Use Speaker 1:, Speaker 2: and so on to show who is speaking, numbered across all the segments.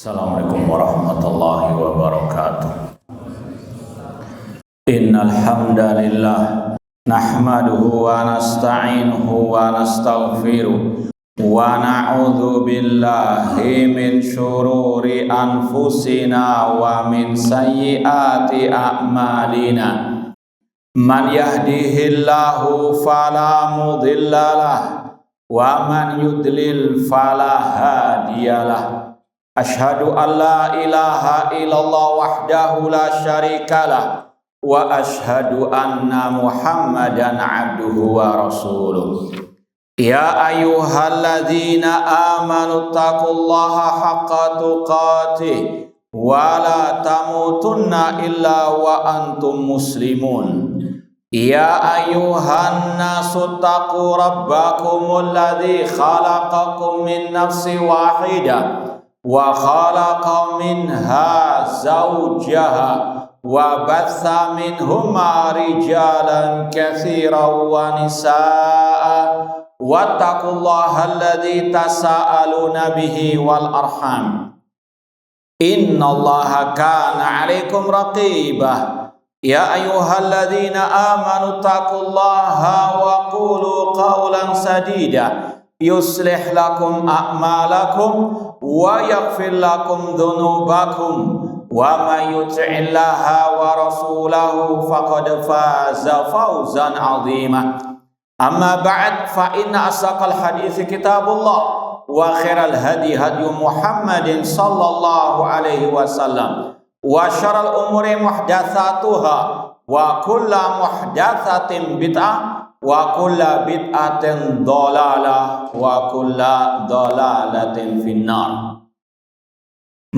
Speaker 1: Assalamualaikum warahmatullahi wabarakatuh. Innal hamdalillah nahmaduhu wa nasta'inuhu wa nastaghfiruh wa na'udzu billahi min syururi anfusina wa min sayyiati a'malina. Man yahdihillahu fala mudhillalah wa man yudlil fala hadiyalah. Ashhadu an la ilaha illallah wahdahu la syarikalah wa ashhadu anna Muhammadan abduhu wa rasuluh. Ya ayyuhalladzina amanu taqullaha haqqa tuqatih wa la tamutunna illa wa antum muslimun. Ya ayyuhan nasu taqu rabbakumul ladzi khalaqakum min nafsin wahidah wa khalaqa minha zawjaha wa batha minhuma rijalan katsiran wa nisaa wattaqullaha alladzi tasaaluna bihi wal arham innallaha kana 'alaikum raqibah. Ya ayyuhalladzina amanu taqullaha wa qulu qawlan sadida yuslih lakum a'malakum wa yaghfir lakum dhunubakum wa may yuti'illaha wa rasulahu faqad faza fawzan 'azima. Amma ba'd, fa inna asaqal hadits kitabullah wa khairal hadi hadi Muhammadin sallallahu alaihi wasallam wa syarrul umuri muhdatsatuha wa kullu muhdatsatin bid'ah wa kulla bid'atin dhalalah wa kulla dhalalatin finnar.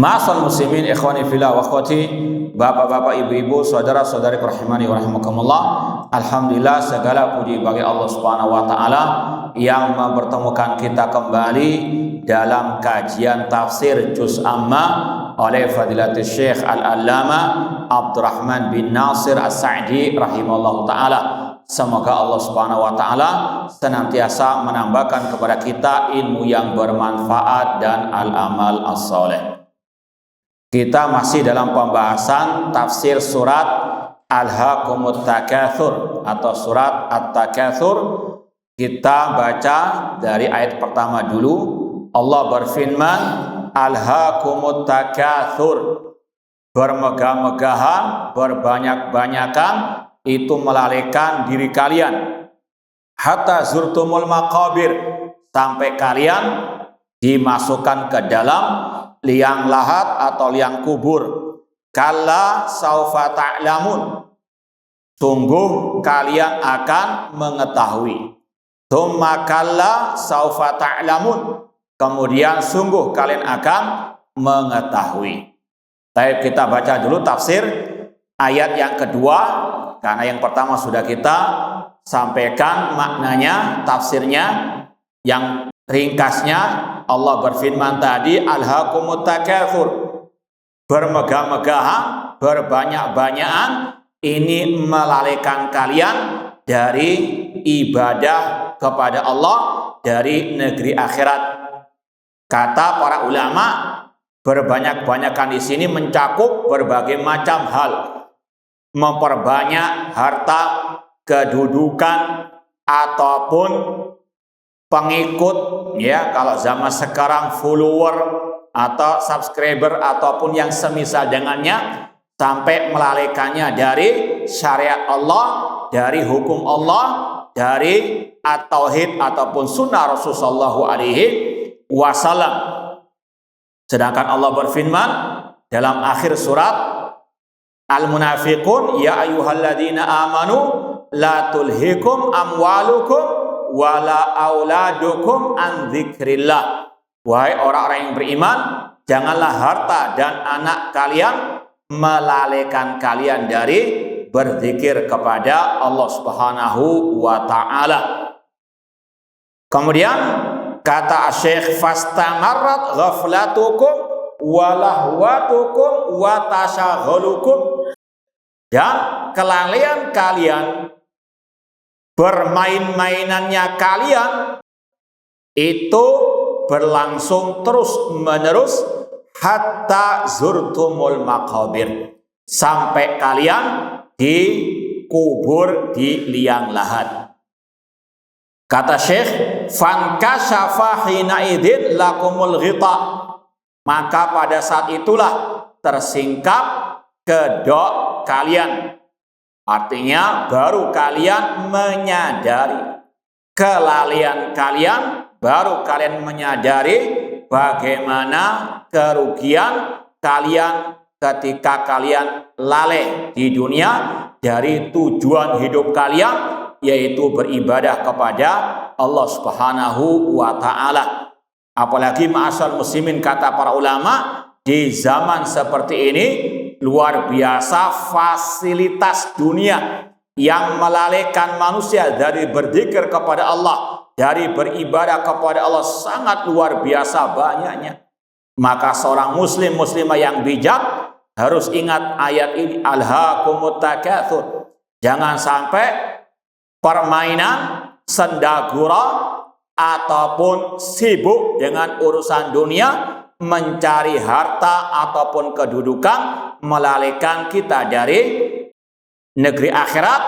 Speaker 1: Ma'asal muslimin ikhwani fillah wa akhwati, bapak-bapak, ibu-ibu, saudara-saudari rahimani wa rahimakumullah. Alhamdulillah, segala puji bagi Allah Subhanahu wa taala yang mempertemukan kita kembali dalam kajian tafsir juz amma oleh Fadilatul Syekh Al-Allamah Abdurrahman bin Nasir As-Sa'di rahimahullah taala. Semoga Allah Subhanahu wa taala senantiasa menambahkan kepada kita ilmu yang bermanfaat dan al-amal as-saleh. Kita masih dalam pembahasan tafsir surat Alhaakumut Takatsur atau surat At-Takatsur. Kita baca dari ayat pertama dulu. Allah berfirman, Alhaakumut Takatsur, bermegah-megahan, berbanyak-banyakan itu melalaikan diri kalian, hatta zurtumul maqabir, sampai kalian dimasukkan ke dalam liang lahat atau liang kubur. Kalla saufa ta'lamun, sungguh kalian akan mengetahui. Tsumma kalla saufa ta'lamun, kemudian sungguh kalian akan mengetahui. Baik, kita baca dulu tafsir ayat yang kedua. Karena yang pertama sudah kita sampaikan maknanya, tafsirnya. Yang ringkasnya Allah berfirman tadi, Alhaakumut Takatsur, bermegah-megahan, berbanyak-banyakan, ini melalaikan kalian dari ibadah kepada Allah, dari negeri akhirat. Kata para ulama, berbanyak-banyakan di sini mencakup berbagai macam hal. Memperbanyak harta, kedudukan, ataupun pengikut, ya, kalau zaman sekarang follower atau subscriber ataupun yang semisal dengannya, sampai melalaikannya dari syariat Allah, dari hukum Allah, dari at-tauhid ataupun sunnah Rasulullah SAW. Sedangkan Allah berfirman dalam akhir surat Al-Munafiqun, ya ayyuhalladzina amanu la tulhikum amwalukum wala auladukum an dzikrillah. Wahai orang-orang yang beriman, janganlah harta dan anak kalian melalaikan kalian dari berzikir kepada Allah Subhanahu wa taala. Kemudian kata Syekh, fastamarrat ghaflatukum walahwatukum wa tasaghalukum, dan kelalaian kalian, bermain-mainannya kalian itu berlangsung terus menerus, hatta zurtumul maqabir, sampai kalian dikubur di liang lahat. Kata Syekh, fankashafa hina idzin lakumul ghita, maka pada saat itulah tersingkap kedok kalian. Artinya baru kalian menyadari kelalaian kalian, baru kalian menyadari bagaimana kerugian kalian ketika kalian lalai di dunia dari tujuan hidup kalian, yaitu beribadah kepada Allah Subhanahu wa ta'ala. Apalagi ma'asyal muslimin, kata para ulama, di zaman seperti ini luar biasa fasilitas dunia yang melalaikan manusia dari berzikir kepada Allah, dari beribadah kepada Allah, sangat luar biasa banyaknya. Maka seorang muslim muslimah yang bijak harus ingat ayat ini, alhaakumut takatsur. Jangan sampai permainan, sendagura, ataupun sibuk dengan urusan dunia, mencari harta ataupun kedudukan, melalaikan kita dari negeri akhirat,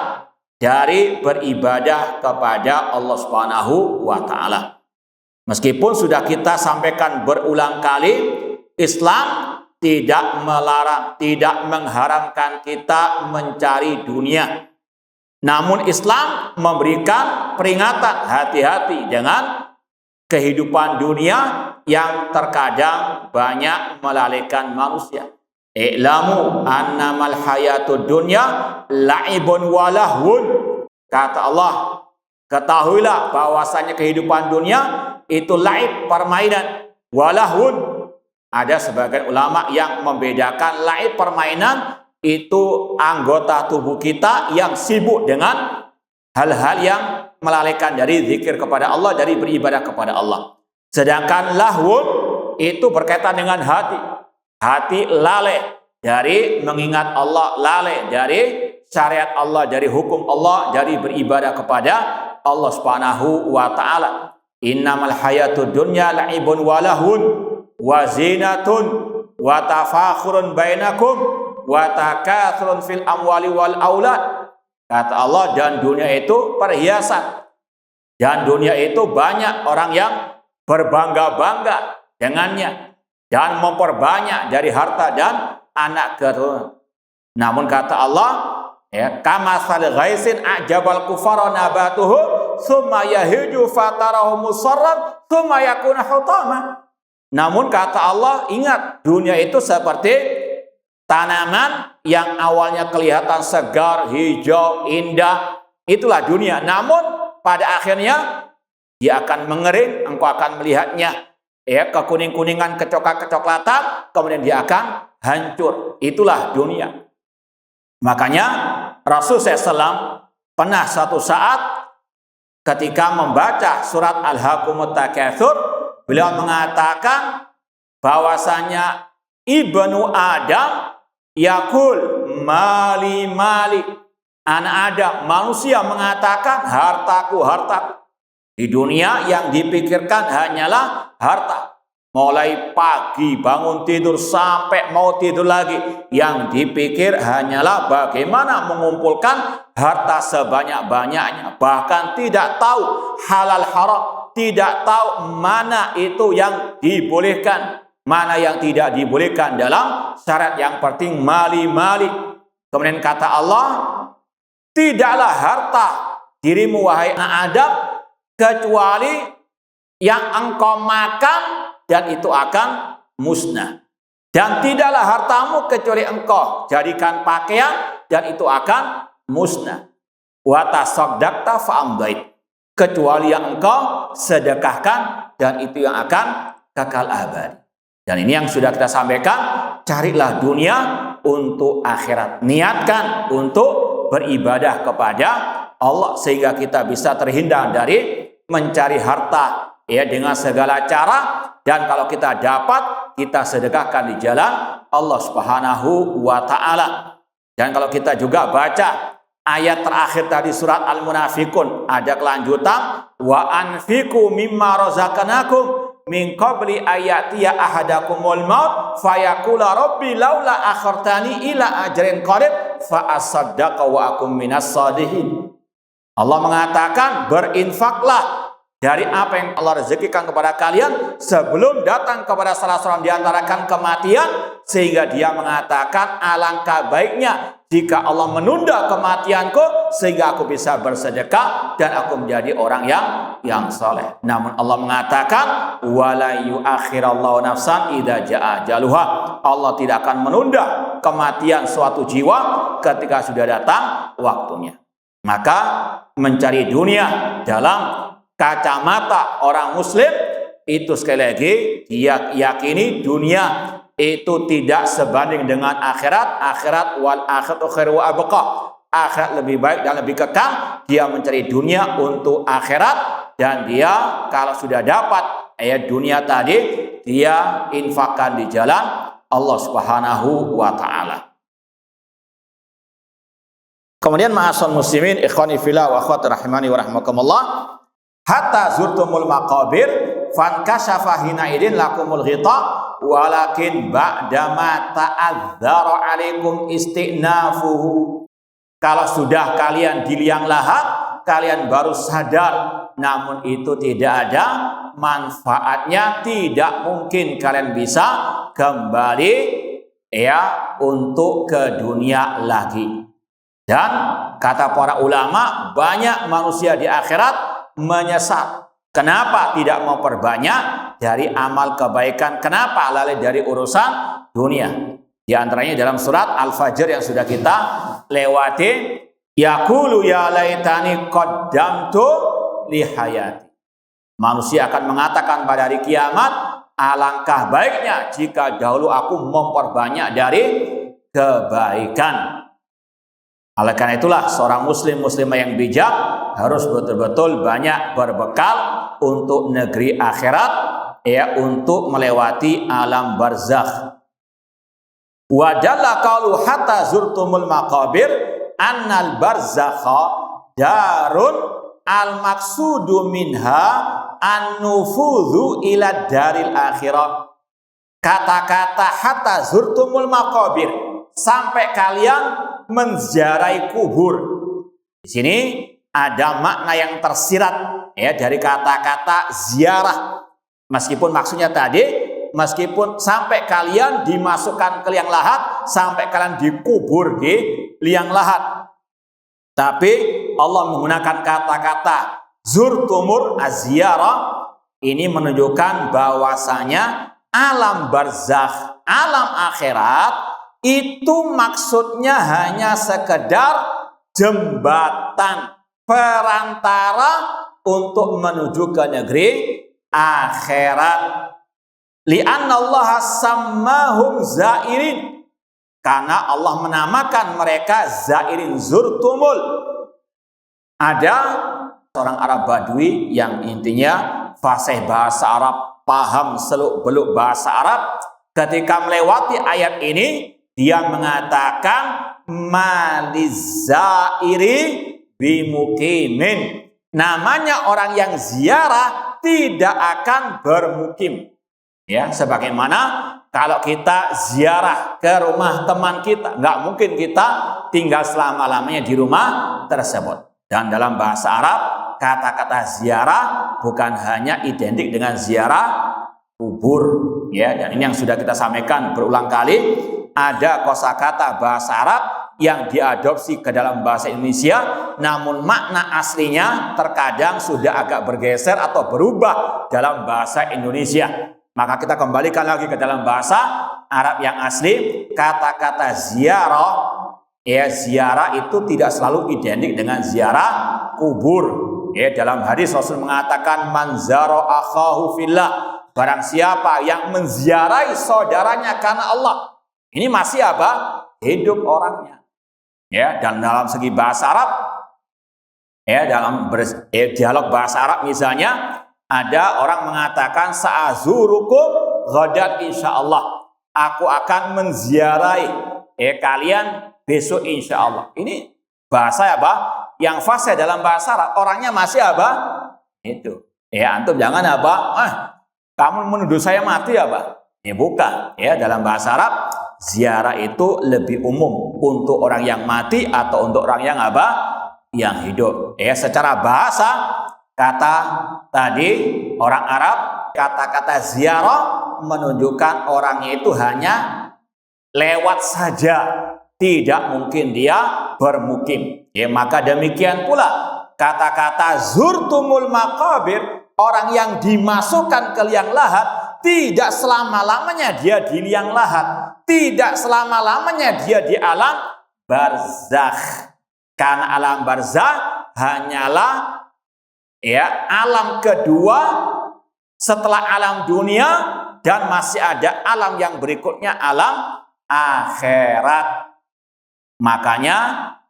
Speaker 1: dari beribadah kepada Allah Subhanahu wa ta'ala. Meskipun sudah kita sampaikan berulang kali, Islam tidak melarang, tidak mengharamkan kita mencari dunia. Namun Islam memberikan peringatan, hati-hati dengan kehidupan dunia yang terkadang banyak melalaikan manusia. I'lamu annamal hayatud dunya la'ibun wa lahwun. Kata Allah, ketahuilah bahwasanya kehidupan dunia itu laib, permainan, wa lahwun. Ada sebagian ulama yang membedakan laib, permainan, itu anggota tubuh kita yang sibuk dengan hal-hal yang melalaikan dari zikir kepada Allah, dari beribadah kepada Allah. Sedangkan lahwun itu berkaitan dengan hati. Hati lalai dari mengingat Allah, lalai dari syariat Allah, dari hukum Allah, dari beribadah kepada Allah Subhanahu wa ta'ala. Innamal hayatud dunya la'ibun wa lahun wa zinatun wa tafakhurun bainakum wa takatsurun fil amwali wal aulad. Kata Allah, dan dunia itu perhiasan, dan dunia itu banyak orang yang berbangga-bangga dengannya dan memperbanyak dari harta dan anak keturunan. Namun kata Allah, ya, kamatsal ghaisin a'jabal kufara nabatuhu tsumma yahiju fatarahu musarran tsumma yakunu hutama. Namun kata Allah, ingat, dunia itu seperti tanaman yang awalnya kelihatan segar, hijau, indah. Itulah dunia. Namun pada akhirnya dia akan mengering, engkau akan melihatnya, ya, kekuning-kuningan, kecoklatan, kemudian dia akan hancur. Itulah dunia. Makanya Rasul SAW pernah satu saat ketika membaca surat Al-Hakumut Takatsur, beliau mengatakan bahwasanya Ibnu Adam yakul mali mali. Anak Adam, manusia mengatakan hartaku, hartaku. Di dunia yang dipikirkan hanyalah harta. Mulai pagi bangun tidur sampai mau tidur lagi, yang dipikir hanyalah bagaimana mengumpulkan harta sebanyak-banyaknya. Bahkan tidak tahu halal haram, tidak tahu mana itu yang dibolehkan, mana yang tidak dibolehkan dalam syarat. Yang penting mali-mali. Kemudian kata Allah, tidaklah harta dirimu wahai anak Adam kecuali yang engkau makan dan itu akan musnah. Dan tidaklah hartamu kecuali engkau jadikan pakaian dan itu akan musnah. Wa tasaddaqta fa'amdait, kecuali yang engkau sedekahkan dan itu yang akan kekal abadi. Dan ini yang sudah kita sampaikan, carilah dunia untuk akhirat. Niatkan untuk beribadah kepada Allah sehingga kita bisa terhindar dari mencari harta, ya, dengan segala cara. Dan kalau kita dapat, kita sedekahkan di jalan Allah Subhanahu wa ta'ala. Dan kalau kita juga baca ayat terakhir tadi surat Al-Munafikun, ada kelanjutan, wa anfiqu mimma razaqnakum min qabli ayatiya ahadakumul maut fayaqula rabbi laula akhartani ila ajrin qarib fa asaddaqa wa akum minas shalihin. Allah mengatakan, berinfaklah dari apa yang Allah rezekikan kepada kalian sebelum datang kepada salah seorang di antara kalian kematian, sehingga dia mengatakan alangkah baiknya jika Allah menunda kematianku sehingga aku bisa bersedekah dan aku menjadi orang yang saleh. Namun Allah mengatakan wala yuakhirallahu nafsan idza jaa ajaluha. Allah tidak akan menunda kematian suatu jiwa ketika sudah datang waktunya. Maka mencari dunia dalam kacamata orang muslim itu sekali lagi dia yakini dunia itu tidak sebanding dengan akhirat. Akhirat wal akhiratu khairu wa abqa. Akhirat lebih baik dan lebih kekal. Dia mencari dunia untuk akhirat dan dia kalau sudah dapat dunia tadi dia infakkan di jalan Allah Subhanahu wa taala. Kemudian ma'asal muslimin ikhwani fillah wa akhwati rahimani wa rahmakumullah, hatta zurtumul maqabir fankashafa hina idin lakumul ghita walakin ba'dama ta'adzara alaikum isti'nafuhu. Kalau sudah kalian di liang lahat, kalian baru sadar, namun itu tidak ada manfaatnya, tidak mungkin kalian bisa kembali untuk ke dunia lagi. Dan kata para ulama, banyak manusia di akhirat menyesat. Kenapa tidak mau perbanyak dari amal kebaikan? Kenapa lalai dari urusan dunia? Di antaranya dalam surat Al-Fajr yang sudah kita lewati, yaqulu ya laitani qaddamtu li hayati. Manusia akan mengatakan pada hari kiamat, alangkah baiknya jika dahulu aku memperbanyak dari kebaikan. Oleh karena itulah seorang muslimah yang bijak harus betul-betul banyak berbekal untuk negeri akhirat, untuk melewati alam barzakh. Wa jalla qalu hatta zurtumul maqabir annal barzakha darun al maqsudu minha an-nufudhu ila daril akhirah. Kata-kata hatta zurtumul maqabir, sampai kalian menziarahi kubur. Di sini ada makna yang tersirat dari kata-kata ziarah. Meskipun maksudnya tadi, meskipun sampai kalian dimasukkan ke liang lahat, sampai kalian dikubur di liang lahat. Tapi Allah menggunakan kata-kata zurtumur az-ziyarah, ini menunjukkan bahwasanya alam barzakh, alam akhirat itu maksudnya hanya sekedar jembatan perantara untuk menuju ke negeri akhirat. Li'annallaha sammahum zairin, karena Allah menamakan mereka zairin, zurtumul. Ada seorang Arab Badui yang intinya fasih bahasa Arab, paham seluk-beluk bahasa Arab. Ketika melewati ayat ini, dia mengatakan malizairi bimukimin. Namanya orang yang ziarah tidak akan bermukim. Ya, sebagaimana kalau kita ziarah ke rumah teman kita, nggak mungkin kita tinggal selama-lamanya di rumah tersebut. Dan dalam bahasa Arab, kata-kata ziarah bukan hanya identik dengan ziarah kubur, dan ini yang sudah kita sampaikan berulang kali. Ada kosakata bahasa Arab yang diadopsi ke dalam bahasa Indonesia, namun makna aslinya terkadang sudah agak bergeser atau berubah dalam bahasa Indonesia. Maka kita kembalikan lagi ke dalam bahasa Arab yang asli. Kata-kata ziarah, ziarah itu tidak selalu identik dengan ziarah kubur. Dalam hadis Rasul mengatakan man zara akhahu fillah, barang siapa yang menziarahi saudaranya karena Allah, ini masih apa? Hidup orangnya. Dan dalam segi bahasa Arab, dalam dialog bahasa Arab misalnya, ada orang mengatakan sa'azurukum ghadan insyaallah, aku akan menziarahi kalian besok insyaallah. Ini bahasa apa? Yang fasih dalam bahasa Arab, orangnya masih apa? Itu. Antum jangan apa? Kamu menuduh saya mati apa? Ya bukan. Ya, dalam bahasa Arab ziarah itu lebih umum untuk orang yang mati atau untuk orang yang apa? Yang hidup. Ya, secara bahasa kata tadi orang Arab, kata-kata ziarah menunjukkan orangnya itu hanya lewat saja, tidak mungkin dia bermukim. Ya, maka demikian pula kata-kata zurtumul maqabir, orang yang dimasukkan ke liang lahat, tidak selama-lamanya dia di liang lahat, tidak selama-lamanya dia di alam barzakh. Karena alam barzakh hanyalah alam kedua setelah alam dunia, dan masih ada alam yang berikutnya, alam akhirat. Makanya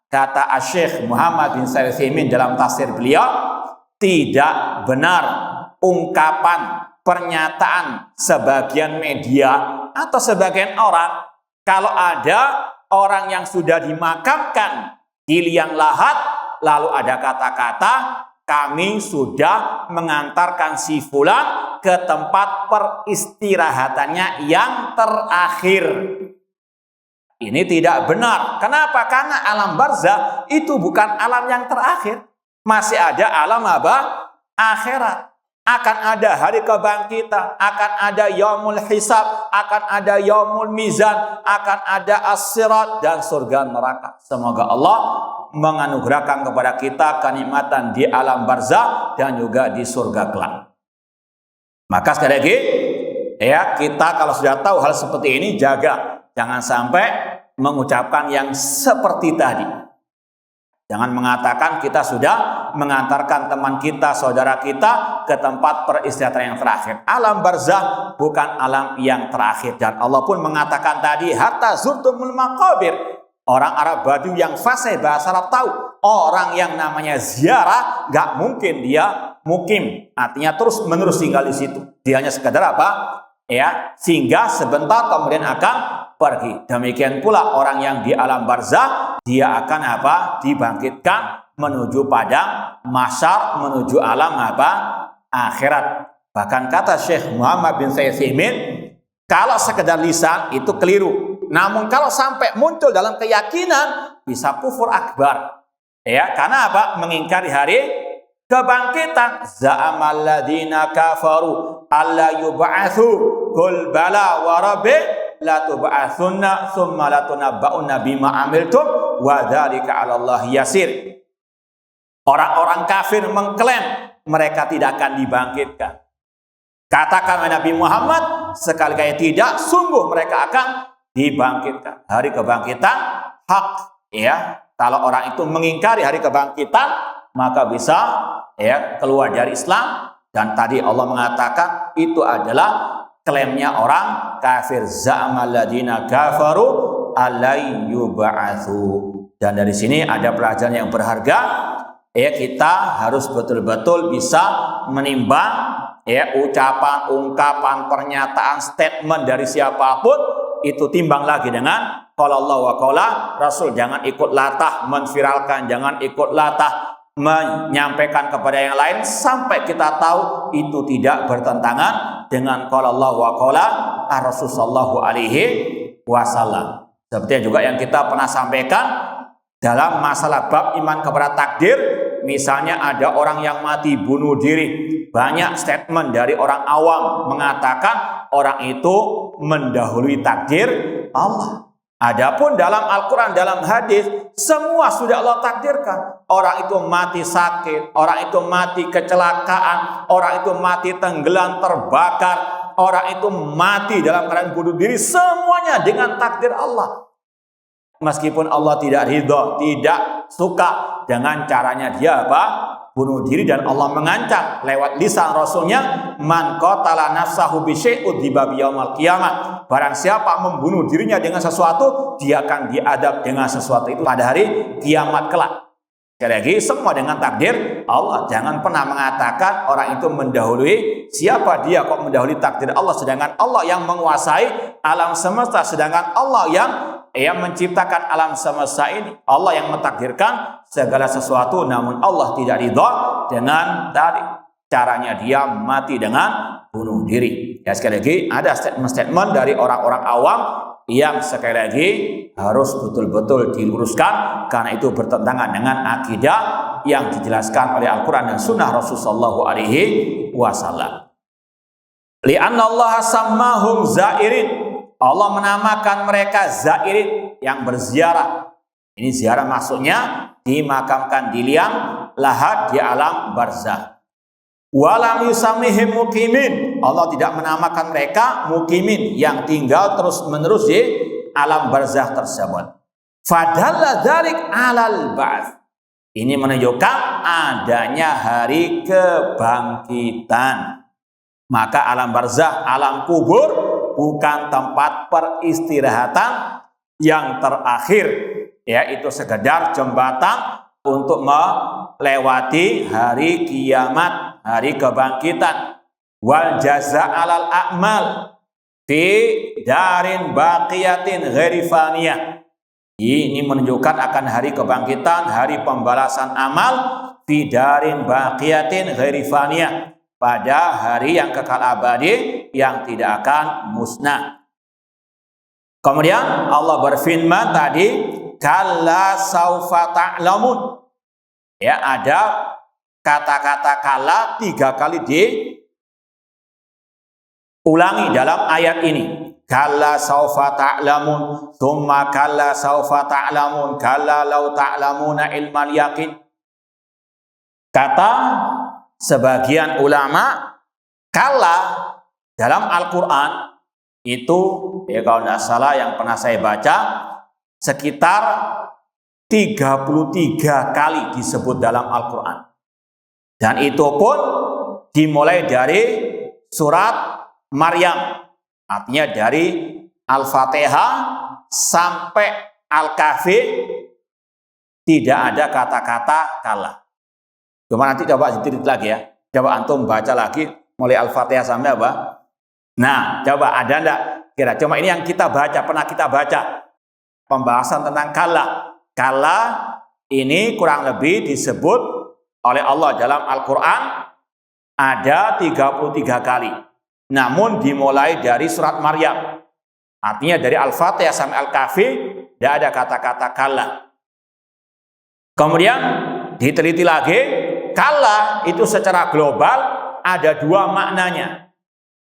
Speaker 1: kata Syekh Muhammad bin Shalih Al Utsaimin dalam tafsir beliau, tidak benar ungkapan pernyataan sebagian media atau sebagian orang kalau ada orang yang sudah dimakamkan di liang lahat lalu ada kata-kata kami sudah mengantarkan si fulan ke tempat peristirahatannya yang terakhir. Ini tidak benar. Kenapa? Karena alam barzakh itu bukan alam yang terakhir. Masih ada alam apa? Akhirat. Akan ada hari kebangkitan, akan ada yaumul hisab, akan ada yaumul mizan, akan ada as-sirat dan surga neraka. Semoga Allah menganugerahkan kepada kita kenikmatan di alam barzakh dan juga di surga kelak. Maka sekali lagi, kita kalau sudah tahu hal seperti ini, jaga jangan sampai mengucapkan yang seperti tadi. Jangan mengatakan kita sudah mengantarkan teman kita, saudara kita ke tempat peristirahatan yang terakhir. Alam barzakh bukan alam yang terakhir. Dan Allah pun mengatakan tadi, hatta zurtumul maqabir. Orang Arab Badui yang fasih bahasa Arab tahu, orang yang namanya ziarah gak mungkin dia mukim. Artinya terus menerus tinggal di situ. Dia hanya sekedar apa? Singgah sebentar kemudian akan pergi. Demikian pula orang yang di alam barzakh, dia akan apa? Dibangkitkan menuju padang mahsyar, menuju alam apa? Akhirat. Bahkan kata Syekh Muhammad bin Shalih Al Utsaimin, kalau sekedar lisan itu keliru. Namun kalau sampai muncul dalam keyakinan bisa kufur akbar. Karena apa? Mengingkari hari kebangkitan. Za'amal ladzina kafaru alla yub'atsu qul bala wa rabbi la tub'atsunna tsumma la tunabba'unna bima amiltum wa dzalika 'ala Allah yasir. Orang-orang kafir mengklaim mereka tidak akan dibangkitkan. Katakan Nabi Muhammad, sekali-kali tidak, sungguh mereka akan dibangkitkan. Hari kebangkitan hak. Kalau orang itu mengingkari hari kebangkitan, maka bisa keluar dari Islam. Dan tadi Allah mengatakan itu adalah klaimnya orang kafir. Za'amal ladzina kafaru alai yub'atsu. Dan dari sini ada pelajaran yang berharga. Kita harus betul-betul bisa menimbang ucapan, ungkapan, pernyataan, statement dari siapapun, itu timbang lagi dengan qala Allah wa qala Rasul. Jangan ikut latah menviralkan, jangan ikut latah menyampaikan kepada yang lain sampai kita tahu itu tidak bertentangan dengan qala Allah wa qala Rasul sallallahu alaihi wasallam. Seperti juga yang kita pernah sampaikan dalam masalah bab iman kepada takdir. Misalnya ada orang yang mati bunuh diri, banyak statement dari orang awam mengatakan orang itu mendahului takdir Allah. Adapun dalam Al-Quran, dalam hadis, semua sudah Allah takdirkan. Orang itu mati sakit, orang itu mati kecelakaan, orang itu mati tenggelam terbakar, orang itu mati dalam keadaan bunuh diri, semuanya dengan takdir Allah. Meskipun Allah tidak ridho, tidak suka dengan caranya dia bunuh diri, dan Allah mengancam lewat lisan Rasulnya, man qatala nafsahu bi syai'in udziba yaumil qiyamah. Barang siapa membunuh dirinya dengan sesuatu, dia akan diadab dengan sesuatu itu pada hari kiamat kelak. Sekali lagi, semua dengan takdir Allah. Jangan pernah mengatakan orang itu mendahului. Siapa dia kok mendahului takdir Allah, sedangkan Allah yang menguasai alam semesta, sedangkan Allah yang menciptakan alam semesta ini. Allah yang mentakdirkan segala sesuatu, namun Allah tidak ridha dengan tadi. caranya dia mati dengan bunuh diri. Ya, sekali lagi ada statement-statement dari orang-orang awam yang sekali lagi harus betul-betul diluruskan karena itu bertentangan dengan akidah yang dijelaskan oleh Al-Quran dan Sunnah Rasulullah SAW. Li'anna Allah sammahum zairin. Allah menamakan mereka zairin, yang berziarah. Ini ziarah maksudnya dimakamkan di liang lahat di alam barzah. Walam yusamihim mukimin. Allah tidak menamakan mereka mukimin, yang tinggal terus-menerus di alam barzah tersebut. Fadalla dzalik 'alal ba'ts. Ini menunjukkan adanya hari kebangkitan. Maka alam barzah, alam kubur bukan tempat peristirahatan yang terakhir, yaitu sekedar jembatan untuk melewati hari kiamat, hari kebangkitan. Wal jaza alal a'mal fi darin baqiyatin ghairi faniyah. Ini menunjukkan akan hari kebangkitan, hari pembalasan amal fi darin baqiyatin ghairi faniyah, pada hari yang kekal abadi yang tidak akan musnah. Kemudian Allah berfirman tadi, kalla saufa ta'lamun. Ya, ada kata-kata kalla 3 kali diulangi dalam ayat ini. Kalla saufa ta'lamun, tsumma kalla saufa ta'lamun, kalla law ta'lamuna ilmal yaqin. Kata sebagian ulama, kalla dalam Al-Quran itu, ya kalau tidak salah yang pernah saya baca, sekitar 33 kali disebut dalam Al-Quran. Dan itu pun dimulai dari surat Maryam. Artinya dari Al-Fatihah sampai Al-Kahfi tidak ada kata-kata kalla. Cuma nanti coba dititik lagi ya. Coba antum baca lagi mulai Al-Fatihah sampai apa? Nah, coba ada enggak? Kira cuma ini yang kita baca, pernah kita baca. Pembahasan tentang kalla. Kalla ini kurang lebih disebut oleh Allah dalam Al-Quran ada 33 kali. Namun dimulai dari surat Maryam. Artinya dari Al-Fatihah sampai Al-Kahfi tidak ada kata-kata kalla. Kemudian diteliti lagi, kalla itu secara global ada 2 maknanya.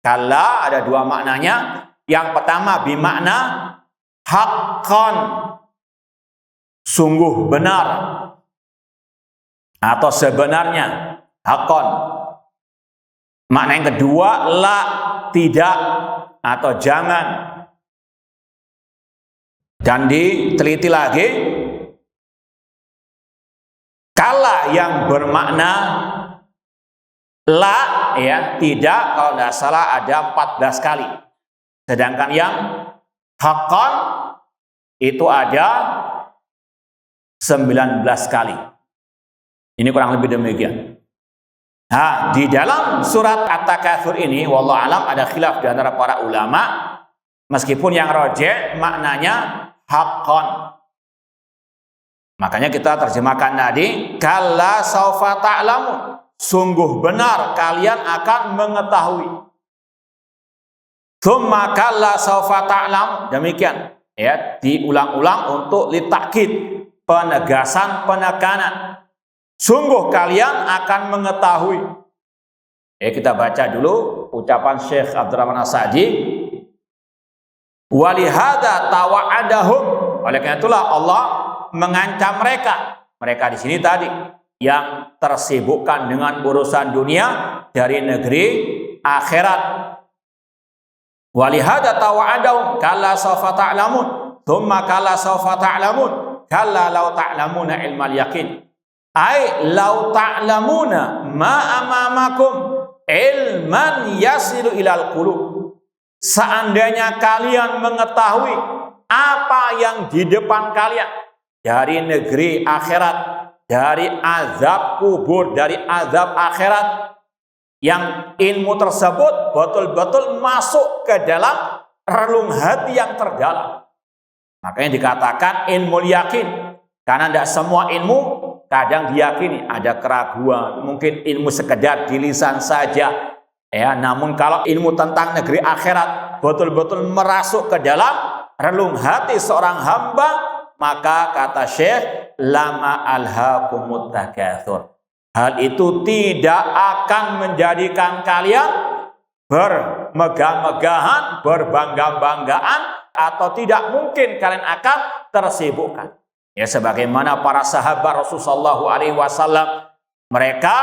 Speaker 1: Kalla ada 2 maknanya. Yang pertama bimakna haqqan, sungguh benar atau sebenarnya, haqqan. Makna yang kedua la, tidak atau jangan. Dan diteliti lagi, kalla yang bermakna la, ya, tidak, kalau tidak salah ada 14 kali. Sedangkan yang haqqan itu ada 19 kali. Ini kurang lebih demikian. Nah, di dalam surat At-Takatsur ini, wallahu alam, ada khilaf di antara para ulama. Meskipun yang rajih maknanya haqqan. Makanya kita terjemahkan tadi, kalla saufa ta'lamun. Sungguh benar kalian akan mengetahui. Tsumma kalla saufa ta'lamun. Demikian, ya, diulang-ulang untuk litakkid, penegasan, penekanan. Sungguh kalian akan mengetahui. Ya, kita baca dulu ucapan Syekh Abdurrahman As-Sa'di. Walihada tawa'adahum. Oleh karena itulah Allah mengancam mereka. Mereka di sini tadi yang tersibukkan dengan urusan dunia dari negeri akhirat. Walihada tawa'adahum kalla sawfa ta'lamun, tsumma kalla sawfa ta'lamun, kalla law ta'lamuna ilmal yaqin. Ai law ta'lamuna ma amamakum ilman yasilu ilal qulub. Seandainya kalian mengetahui apa yang di depan kalian dari negeri akhirat, dari azab kubur, dari azab akhirat, yang ilmu tersebut betul-betul masuk ke dalam relung hati yang terdalam. Makanya dikatakan ilmu yakin, karena tidak semua ilmu kadang diyakini ada keraguan, mungkin ilmu sekedar di lisan saja. Ya, namun kalau ilmu tentang negeri akhirat betul-betul merasuk ke dalam relung hati seorang hamba, maka kata Syekh, lama alhaakumut takatsur. Hal itu tidak akan menjadikan kalian bermegah-megahan, berbangga-banggaan, atau tidak mungkin kalian akan tersibukkan. Ya, sebagaimana para sahabat Rasulullah SAW, mereka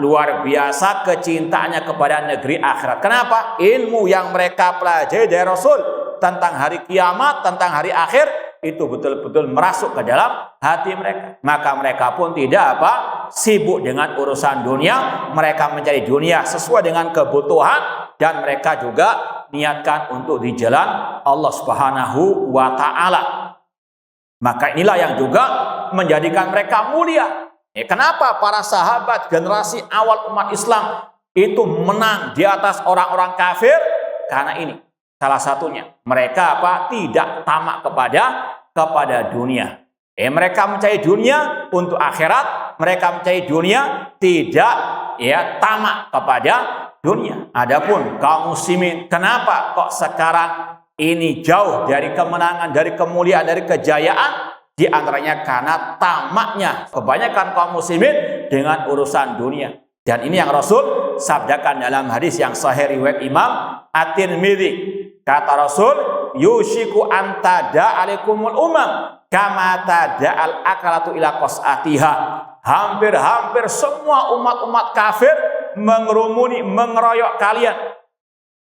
Speaker 1: luar biasa kecintaannya kepada negeri akhirat. Kenapa? Ilmu yang mereka pelajari dari Rasul tentang hari kiamat, tentang hari akhir, itu betul-betul merasuk ke dalam hati mereka. Maka mereka pun tidak sibuk dengan urusan dunia. Mereka mencari dunia sesuai dengan kebutuhan, dan mereka juga niatkan untuk di jalan Allah Subhanahu wa Ta'ala. Maka inilah yang juga menjadikan mereka mulia. Kenapa para sahabat generasi awal umat Islam itu menang di atas orang-orang kafir? Karena ini salah satunya, mereka tidak tamak kepada dunia. Mereka mencari dunia untuk akhirat, mereka mencari dunia tidak tamak kepada dunia. Adapun kaum muslimin, kenapa kok sekarang ini jauh dari kemenangan, dari kemuliaan, dari kejayaan? Di antaranya karena tamaknya kebanyakan kaum muslimin dengan urusan dunia. Dan ini yang Rasul sabdakan dalam hadis yang sahih riwayat Imam At-Tirmidzi. Kata Rasul, yushiku anta alaikumul umam kama tada'al akalatu ila qas'atiha. Hampir-hampir semua umat-umat kafir mengerumuni, mengeroyok kalian,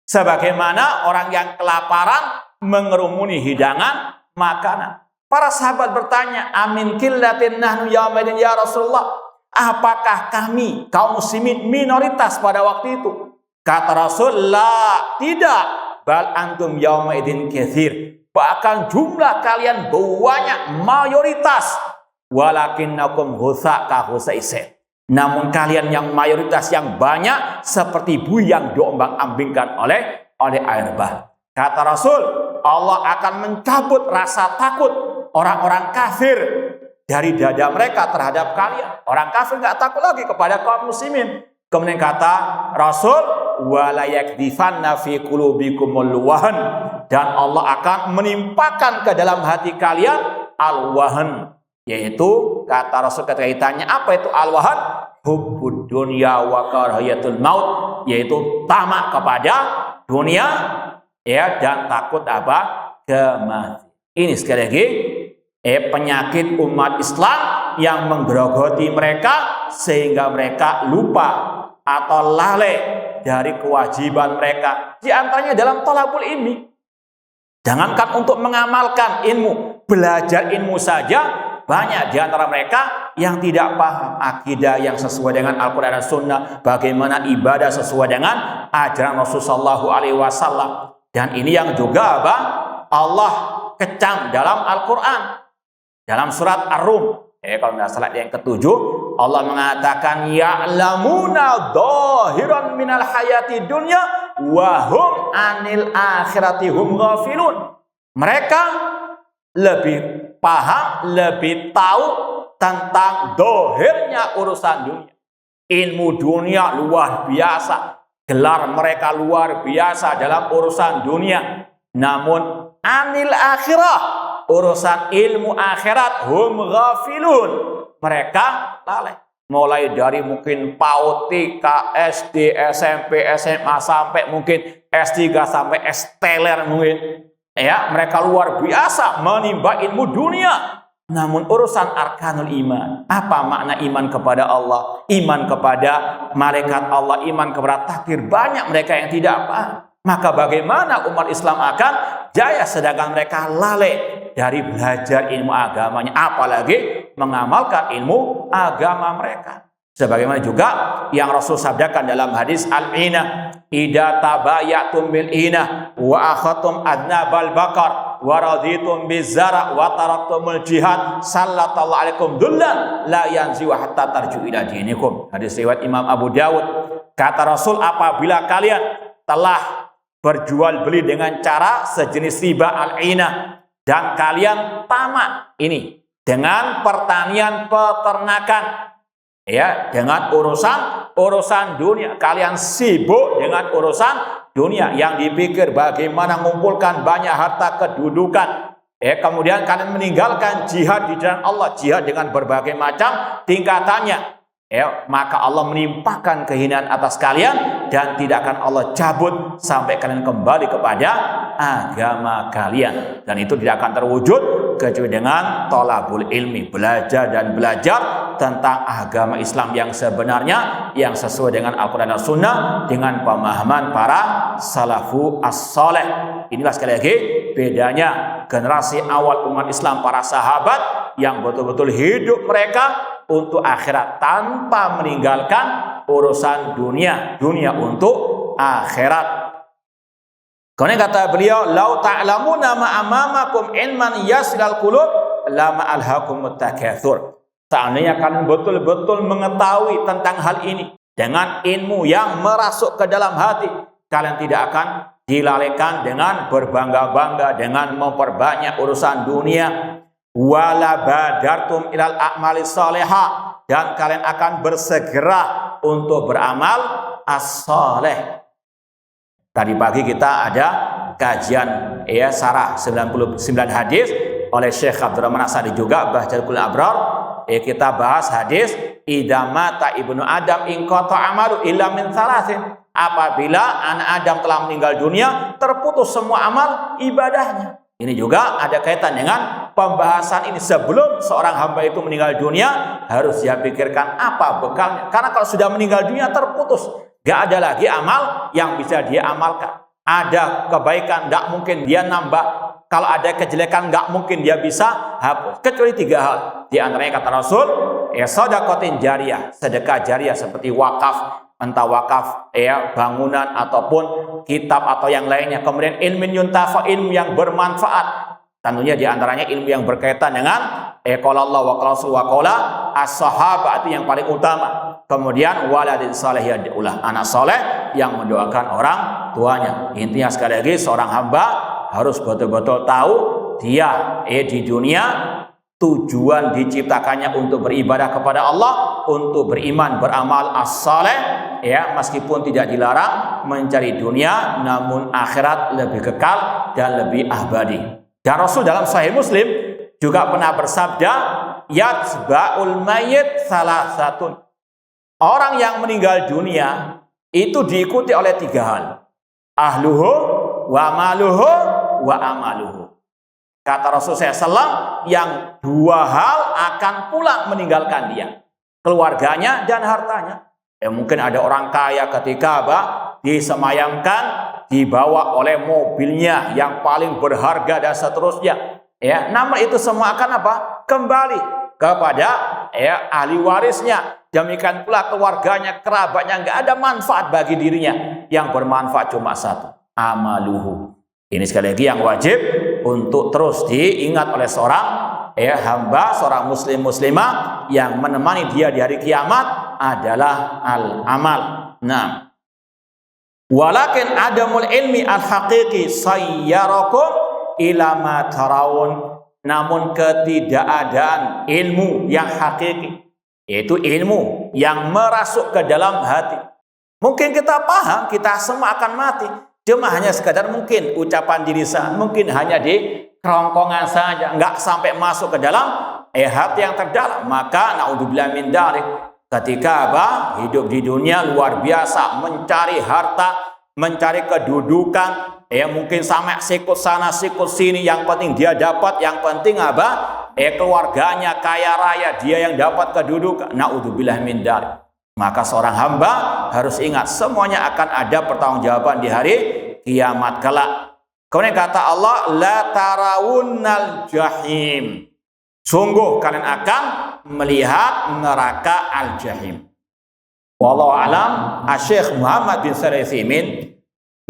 Speaker 1: sebagaimana orang yang kelaparan mengerumuni hidangan makanan. Para sahabat bertanya, amin killatin nahnu yaumaidin ya Rasulullah, apakah kami kaum muslimin minoritas pada waktu itu? Kata Rasul, la, tidak, bal antum yaumaidin katsir, bahkan jumlah kalian banyak, mayoritas, walakinnakum husa ka husaisir, namun kalian yang mayoritas yang banyak seperti buih yang diombang-ambingkan oleh air bah. Kata Rasul, Allah akan mencabut rasa takut orang-orang kafir dari dada mereka terhadap kalian. Orang kafir nggak takut lagi kepada kaum muslimin. Kemudian kata Rasul, wala yakdifanna fi qulubikumul wahan, dan Allah akan menimpakan ke dalam hati kalian al-wahan, yaitu kata Rasul ketika ditanya apa itu al-wahan, hubbud dunya wa karahiyatul maut, yaitu tamak kepada dunia dan takut kematian. Ini sekali lagi penyakit umat Islam yang menggerogoti mereka sehingga mereka lupa atau lalai dari kewajiban mereka. Di antaranya dalam thalabul ilmi. Jangankan untuk mengamalkan ilmu, belajar ilmu saja, banyak di antara mereka yang tidak paham akidah yang sesuai dengan Al-Quran dan Sunnah, bagaimana ibadah sesuai dengan ajaran Rasulullah SAW. Dan ini yang juga Allah kecam dalam Al-Quran. Dalam surat Ar-Rum, kalau tidak salah yang ke-7, Allah mengatakan ya'lamuna dhahiran minal hayati dunya wa hum anil akhirati hum ghafilun. Mereka lebih paham, lebih tahu tentang dohirnya urusan dunia. Ilmu dunia luar biasa, gelar mereka luar biasa dalam urusan dunia. Namun anil akhirah, urusan ilmu akhirat, hum ghafilun, mereka lalai. Mulai dari mungkin PAUD, TK, SD, SMP, SMA, sampai mungkin S3 sampai S-teler mungkin. Mereka luar biasa menimba ilmu dunia. Namun urusan arkanul iman, apa makna iman kepada Allah, iman kepada malaikat Allah, iman kepada takdir, banyak mereka yang tidak paham. Maka bagaimana umat Islam akan jaya sedangkan mereka lalai dari belajar ilmu agamanya, apalagi mengamalkan ilmu agama mereka. Sebagaimana juga yang Rasul sabdakan dalam hadis al-inah, idza tabayatum bil inah wa akhatum adnabal bakar wa raditum bizara wa taraktumul jihad sallallahu alaikum dullan la yanzi wa hatta tarju ila dinikum. Hadis riwayat Imam Abu Dawud. Kata Rasul, apabila kalian telah berjual beli dengan cara sejenis riba al-inah dan kalian tamak, ini dengan pertanian peternakan, ya, dengan urusan dunia. Kalian sibuk dengan urusan dunia yang dipikir bagaimana mengumpulkan banyak harta kedudukan. Kemudian kalian meninggalkan jihad di jalan Allah, jihad dengan berbagai macam tingkatannya. Maka Allah menimpakan kehinaan atas kalian dan tidak akan Allah cabut sampai kalian kembali kepada agama kalian. Dan itu tidak akan terwujud kecuali dengan thalabul ilmi, belajar dan belajar tentang agama Islam yang sebenarnya, yang sesuai dengan Al-Quran dan Sunnah, dengan pemahaman para salafu as-saleh. Inilah sekali lagi bedanya generasi awal umat Islam, para sahabat yang betul-betul hidup mereka untuk akhirat tanpa meninggalkan urusan dunia untuk akhirat. Kemudian kata beliau, lau ta'lamuna ma amamakum ilman yasgal qulub lama alhaqumut takatsur. Seandainya kalian betul-betul mengetahui tentang hal ini dengan ilmu yang merasuk ke dalam hati, kalian tidak akan dilalaikan dengan berbangga-bangga dengan memperbanyak urusan dunia. Wala badartum ilal a'mali salihah, dan kalian akan bersegera untuk beramal as-saleh. Tadi pagi kita ada kajian sarah 99 hadis oleh Syekh Abdul Rahman As-Sa'di juga, Bahjatul Abrar. Kita bahas hadis idza mata ibnu Adam in qata amalu illa min thalathin. Apabila anak Adam telah meninggal dunia, terputus semua amal ibadahnya. Ini juga ada kaitan dengan pembahasan ini. Sebelum seorang hamba itu meninggal dunia, harus dia pikirkan apa bekalnya. Karena kalau sudah meninggal dunia, terputus. Gak ada lagi amal yang bisa dia amalkan. Ada kebaikan, gak mungkin dia nambah. Kalau ada kejelekan, gak mungkin dia bisa hapus. Kecuali 3 hal. Di antaranya kata Rasul, shadaqatin jariyah, sedekah jariyah seperti wakaf, entah wakaf bangunan ataupun kitab atau yang lainnya. Kemudian ilmin yuntafa, ilmu yang bermanfaat. Tentunya di antaranya ilmu yang berkaitan dengan qala Allah wa qala Rasul wa qala as-sahabat, itu yang paling utama. Kemudian waladin salih yad'ulah, anak saleh yang mendoakan orang tuanya. Intinya sekali lagi, seorang hamba harus betul-betul tahu dia di dunia tujuan diciptakannya untuk beribadah kepada Allah, untuk beriman, beramal as-saleh, meskipun tidak dilarang mencari dunia, namun akhirat lebih kekal dan lebih abadi. Dan Rasul dalam Sahih Muslim juga pernah bersabda, yatba'ul mayyit salasatun. Orang yang meninggal dunia itu diikuti oleh 3 hal. Ahluhu wa maluhu wa amaluhu. Kata Rasul SAW, yang 2 hal akan pulang meninggalkan dia, keluarganya dan hartanya. Mungkin ada orang kaya ketika disemayamkan, dibawa oleh mobilnya yang paling berharga dan seterusnya. Namun itu semua akan kembali kepada ahli warisnya. Demikian pula keluarganya, kerabatnya, nggak ada manfaat bagi dirinya. Yang bermanfaat cuma 1, amaluhu. Ini sekali lagi yang wajib untuk terus diingat oleh seorang hamba, seorang muslim muslimah, yang menemani dia di hari kiamat adalah al-amal. Nah, walakin adamul ilmi al-haqiqi sayyarakum ila ma tarawun. Namun ketidakadaan ilmu yang hakiki, yaitu ilmu yang merasuk ke dalam hati. Mungkin kita paham kita semua akan mati, cuma hanya sekadar mungkin ucapan di lisan, mungkin hanya di kerongkongan saja, nggak sampai masuk ke dalam hati yang terdalam. Maka naudzubillah min dzalik, ketika hidup di dunia luar biasa, mencari harta, mencari kedudukan, mungkin sampai sikut sana sikut sini, yang penting dia dapat, yang penting keluarganya kaya raya, dia yang dapat kedudukan. Naudzubillah min dzalik. Maka seorang hamba harus ingat semuanya akan ada pertanggungjawaban di hari kiamat kelak. Kemudian kata Allah, la tarawunnal jahim. Sungguh kalian akan melihat neraka al-jahim. Wallahu alam. Syekh Muhammad bin Shalih Al-Utsaimin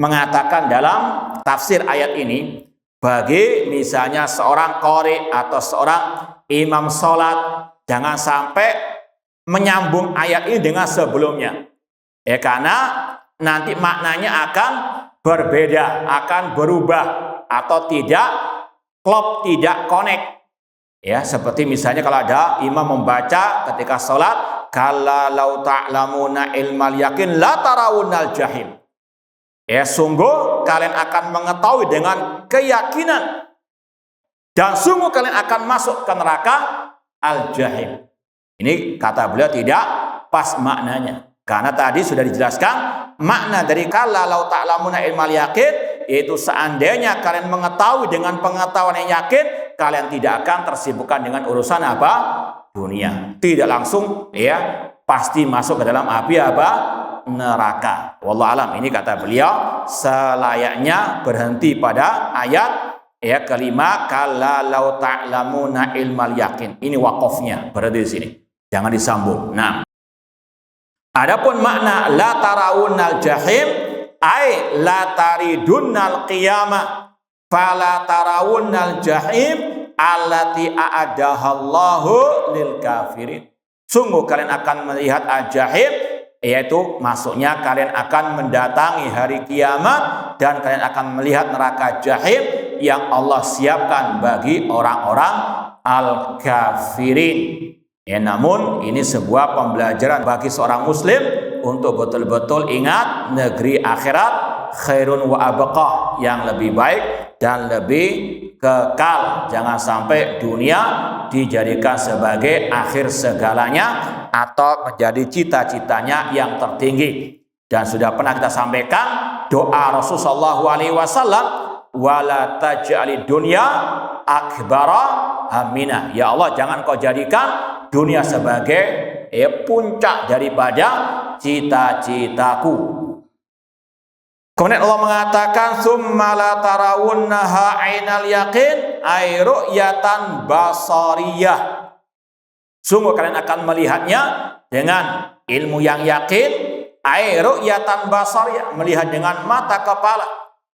Speaker 1: mengatakan dalam tafsir ayat ini, bagi misalnya seorang qori atau seorang imam sholat, jangan sampai menyambung ayat ini dengan sebelumnya, karena nanti maknanya akan berbeda, akan berubah, atau tidak klop, tidak connect. Ya, seperti misalnya kalau ada imam membaca ketika sholat, kalla law ta'lamuna ilmal yakin la tarawunnal jahim. Ya, sungguh kalian akan mengetahui dengan keyakinan dan sungguh kalian akan masuk ke neraka al-jahim. Ini kata beliau tidak pas maknanya. Karena tadi sudah dijelaskan makna dari kalla law ta'lamuna ilmal yakin, yaitu seandainya kalian mengetahui dengan pengetahuan yang yakin, kalian tidak akan tersibukkan dengan urusan apa? Dunia. Tidak langsung ya pasti masuk ke dalam api apa? Neraka. Wallahu alam. Ini kata beliau selayaknya berhenti pada ayat ya kelima kalla law ta'lamuna ilmal yakin. Ini wakofnya berarti di sini. Jangan disambung. Nah, adapun makna la tarawunnal jahim ai la taridunnal qiyamah fala tarawunnal jahim allati a'adahallahu lil kafirin. Sungguh kalian akan melihat al-jahim, yaitu maksudnya kalian akan mendatangi hari kiamat dan kalian akan melihat neraka jahim yang Allah siapkan bagi orang-orang al-kafirin. Ya, namun ini sebuah pembelajaran bagi seorang muslim untuk betul-betul ingat negeri akhirat khairun wa abqa, yang lebih baik dan lebih kekal. Jangan sampai dunia dijadikan sebagai akhir segalanya atau menjadi cita-citanya yang tertinggi. Dan sudah pernah kita sampaikan doa Rasulullah SAW, wala taj'alid dunya akbara hammina. Ya Allah, jangan kau jadikan dunia sebagai puncak daripada cita-citaku. Kemudian Allah mengatakan summa la tarawunnaha ainal yaqin ay ru'yatan basariyah. Sungguh kalian akan melihatnya dengan ilmu yang yakin, ay ru'yatan basariyah, melihat dengan mata kepala.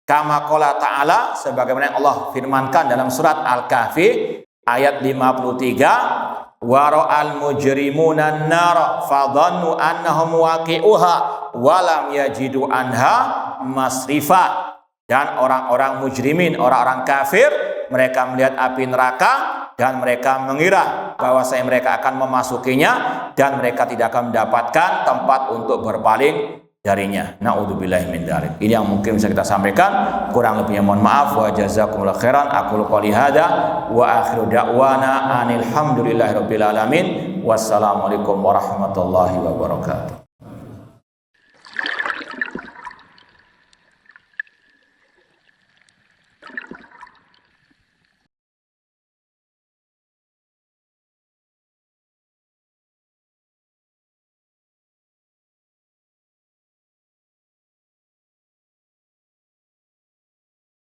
Speaker 1: Kama qala ta'ala, sebagaimana yang Allah firmankan dalam surat Al-Kahfi ayat 53, wa ra'al mujrimuna an-nar fadhannu annahum waqi'uha wa lam yajidu anha masrifa. Dan orang-orang mujrimin, orang-orang kafir, mereka melihat api neraka dan mereka mengira bahwasanya mereka akan memasukinya dan mereka tidak akan mendapatkan tempat untuk berpaling darinya. Na'udzubillahi min dzalik. Ini yang mungkin bisa kita sampaikan, kurang lebihnya mohon maaf. Wa jazakumullahu khairan. Aqulu qouli hadza wa akhiru da'wana anil hamdulillahirabbil alamin. Wassalamualaikum warahmatullahi wabarakatuh.